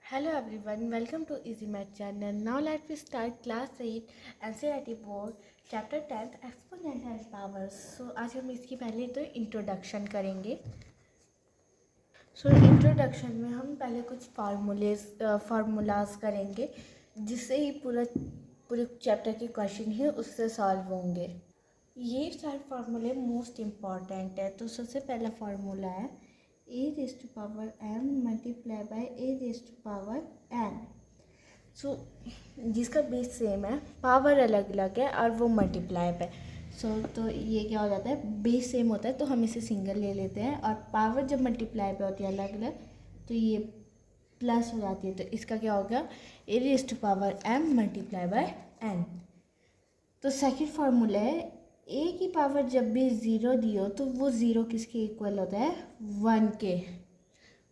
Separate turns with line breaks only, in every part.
Hello everyone, welcome to Easy Math channel. Now let me start class 8 NCERT board chapter 10 exponential powers. So आज हम इसकी पहले तो introduction करेंगे. Introduction में हम पहले कुछ फार्मूलाज करेंगे जिससे ही पूरे चैप्टर के क्वेश्चन ही उससे सॉल्व होंगे. ये सारे फार्मूले मोस्ट इम्पॉर्टेंट है. तो सबसे पहला फार्मूला है a raised to power m multiply by a raised to power n. जिसका बेस सेम है, पावर अलग अलग है और वो मल्टीप्लाई पे. तो ये क्या हो जाता है, बेस सेम होता है तो हम इसे सिंगल ले लेते हैं और पावर जब मल्टीप्लाई पे होती है अलग अलग तो ये प्लस हो जाती है. तो इसका क्या होगा, a raised to power m multiply by n. तो सेकंड फार्मूला है ए की पावर जब भी ज़ीरो दी हो तो वो ज़ीरो किसके इक्वल होता है, 1 के.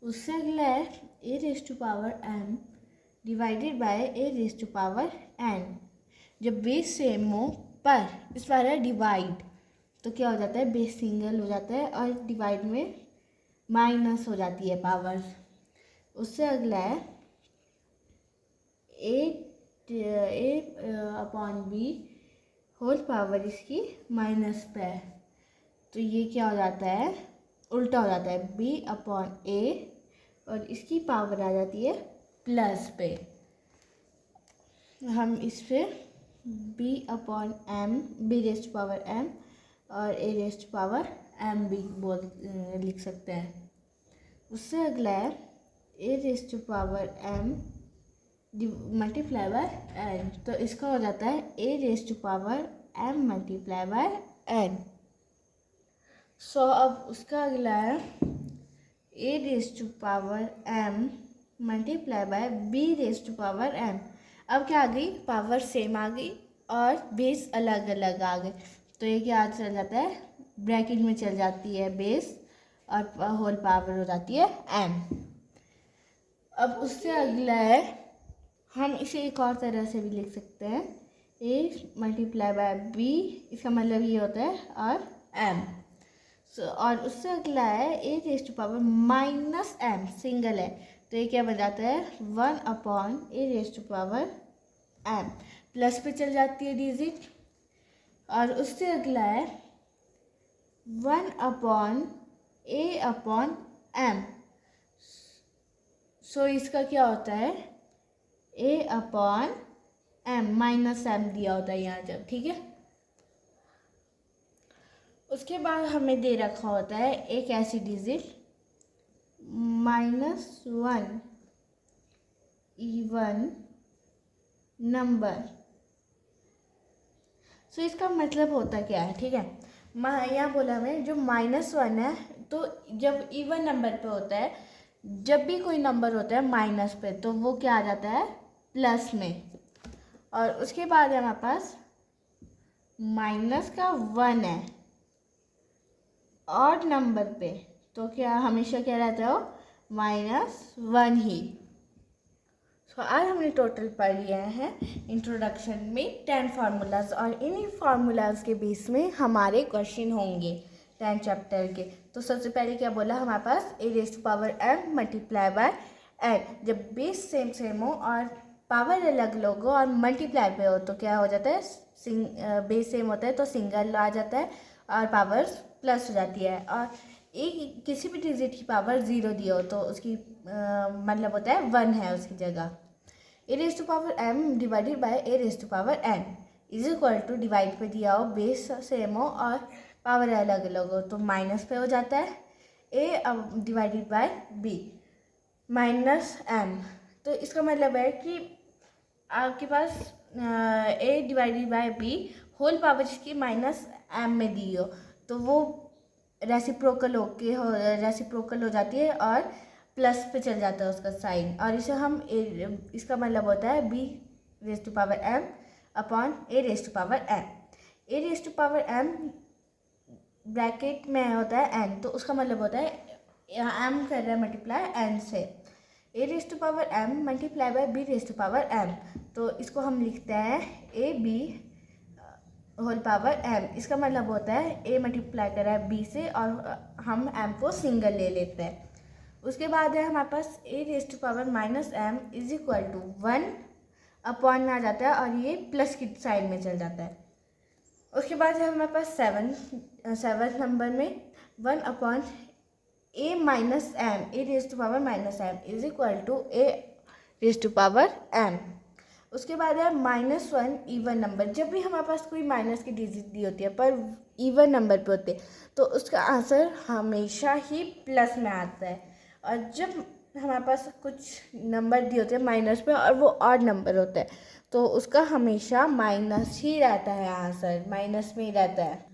उससे अगला है ए raise to power M divided by A raise to power N. जब बेस सेम हो पर इस बार है डिवाइड तो क्या हो जाता है, बेस सिंगल हो जाता है और डिवाइड में माइनस हो जाती है पावर. उससे अगला है ए अपॉन बी होल पावर इसकी माइनस पे है. तो ये क्या हो जाता है, उल्टा हो जाता है, बी अपॉन ए और इसकी पावर आ जाती है प्लस पे. हम इस पे b upon m, b raised power m और ए रेस्ट पावर एम भी लिख सकते हैं. उससे अगला है a raised power m multiply by n. तो इसका हो जाता है ए raise to power m multiply by n. अब उसका अगला है ए raise to power m multiply by b raise to power m. अब क्या आ गई, पावर सेम आ गई और बेस अलग अलग आ गए. तो ये क्या चल जाता है, ब्रैकेट में चल जाती है बेस और होल पावर हो जाती है एम. अब उससे अगला है, हम इसे एक और तरह से भी लिख सकते हैं, ए मल्टीप्लाई बाय बी, इसका मतलब ये होता है और एम. और उससे अगला है ए raise to power minus m, single है तो ये क्या बन जाता है, 1 upon a raise to power m. Plus पे चल जाती है डिजिट. और उससे अगला है 1 अपॉन ए अपॉन एम. इसका क्या होता है, ए अपॉन एम, माइनस एम दिया होता है यहाँ जब, ठीक है. उसके बाद हमें दे रखा होता है एक ऐसी डिजिट -1 इवन नंबर. इसका मतलब होता क्या है, ठीक है. यहाँ बोला हमें जो -1 है तो जब इवन नंबर पे होता है, जब भी कोई नंबर होता है माइनस पे तो वो क्या आ जाता है, प्लस में. और उसके बाद हमारे पास माइनस का 1 है और नंबर पे तो क्या हमेशा क्या रहता हो, -1 ही. आज हमने टोटल पढ़ लिया है इंट्रोडक्शन में 10 फार्मूलाज और इन्हीं फार्मूलाज के बेस में हमारे क्वेश्चन होंगे 10 चैप्टर के. तो सबसे पहले क्या बोला, हमारे पास a raise to power m multiply by n. जब बेस सेम हो और पावर अलग अलग हो और मल्टीप्लाई पे हो तो क्या हो जाता है, बेस सेम होता है तो सिंगल आ जाता है और पावर प्लस हो जाती है. और एक किसी भी डिजिट की पावर 0 दी हो तो उसकी मतलब होता है 1 है उसकी जगह. A raise to power M divided by A raise to power n is equal to, divide पे दिया हो, बेस सेम हो और पावर अलग अलग हो तो माइनस पे हो जाता है a divided by b minus m. तो इसका मतलब है कि आपके पास a divided by b whole power जिसकी -m में दी हो तो वो रेसिप्रोकल हो जाती है और प्लस पे चल जाता है उसका साइन. और इसे हम इसका मतलब होता है b raise to power m upon a raise to power m. A raise to power m bracket में होता है एन तो उसका मतलब होता है एम कर रहा है मल्टीप्लाई एन से. A raise to power m multiply by b raise to power m. तो इसको हम लिखते हैं a b whole power m. इसका मतलब होता है ए मल्टीप्लाई कर रहा है बी से और हम एम को सिंगल ले लेते हैं. उसके बाद है हमारे पास a⁻m is equal to 1 upon में आ जाता है और ये प्लस की साइड में चल जाता है। उसके बाद है हमारे पास 7 नंबर में 1 upon a-m a⁻m is equal to a⁻m। उसके बाद है -1 इवन नंबर। जब भी हमारे पास कोई माइनस की डिजिट दी होती है पर इवन नंबर पे होते तो उसका आंसर हमेशा ही प्लस में आता है, और जब हमारे पास कुछ नंबर दिए होते हैं माइनस पे और वो ऑड नंबर होता है तो उसका हमेशा माइनस ही रहता है, आंसर माइनस में ही रहता है।